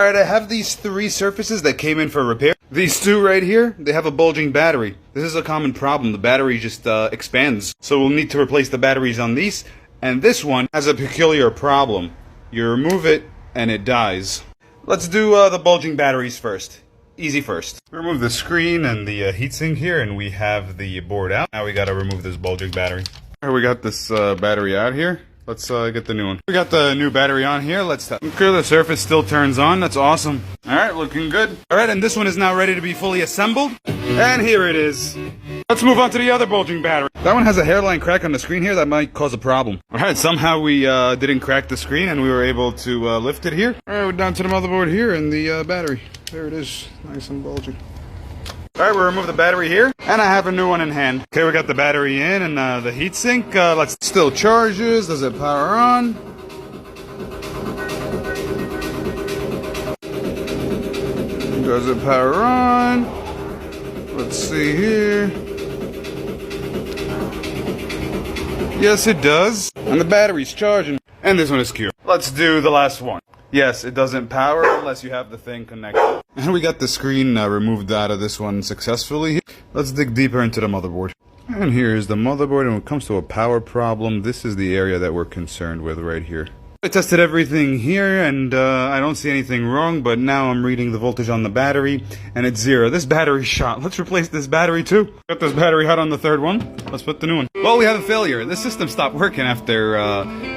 Alright, I have these 3 surfaces that came in for repair. These 2 right here, they have a bulging battery. This is a common problem. The battery just expands. So we'll need to replace the batteries on these. And this one has a peculiar problem. You remove it and it dies. Let's do the bulging batteries first. Easy first. Remove the screen and the heatsink here, and we have the board out. Now we gotta remove this bulging battery. Alright, we got this battery out here. Let's get the new one. We got the new battery on here. Let's test. Okay, the surface still turns on. That's awesome. Alright, looking good. Alright, and this one is now ready to be fully assembled. And here it is. Let's move on to the other bulging battery. That one has a hairline crack on the screen here that might cause a problem. Alright, somehow we didn't crack the screen and we were able to lift it here. Alright, we're down to the motherboard here and the battery. There it is. Nice and bulging. Alright, we'll remove the battery here, and I have a new one in hand. Okay, we got the battery in and the heatsink. Let's still charges. Does it power on? Does it power on? Let's see here. Yes, it does. And the battery's charging. And this one is cute. Let's do the last one. Yes, it doesn't power unless you have the thing connected. And we got the screen removed out of this one successfully. Let's dig deeper into the motherboard. And here's the motherboard, and when it comes to a power problem, this is the area that we're concerned with right here. I tested everything here, and I don't see anything wrong, but now I'm reading the voltage on the battery, and it's 0. This battery's shot. Let's replace this battery too. Got this battery hot on the 3rd one. Let's put the new one. Well, we have a failure. The system stopped working after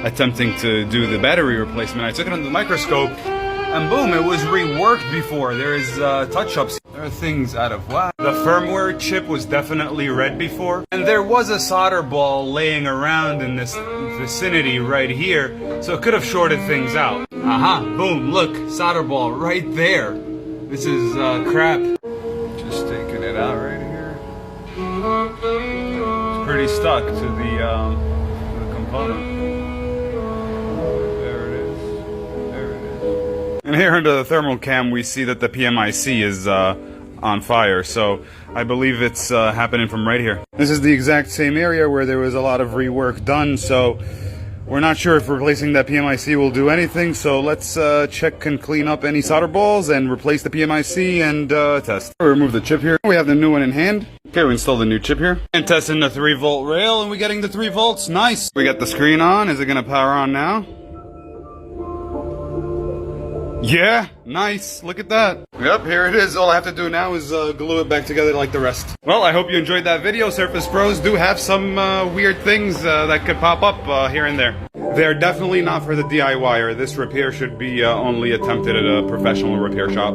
attempting to do the battery replacement. I took it under the microscope, and boom, it was reworked before. There is touch-ups. There are things out of whack. The firmware chip was definitely read before. And there was a solder ball laying around in this vicinity right here, so it could have shorted things out. Aha, boom, look, solder ball right there. This is crap. Just taking it out right here. It's pretty stuck to the component. And here under the thermal cam we see that the PMIC is on fire, so I believe it's happening from right here. This is the exact same area where there was a lot of rework done, so we're not sure if replacing that PMIC will do anything, so let's check and clean up any solder balls and replace the PMIC and test. We remove the chip here. We have the new one in hand. Okay, we install the new chip here. And testing the 3-volt rail, and we're getting the 3 volts. Nice! We got the screen on. Is it gonna power on now? Yeah, nice. Look at that. Yep, here it is. All I have to do now is glue it back together like the rest. Well, I hope you enjoyed that video. Surface Pros do have some weird things that could pop up here and there. They're definitely not for the DIYer. This repair should be only attempted at a professional repair shop.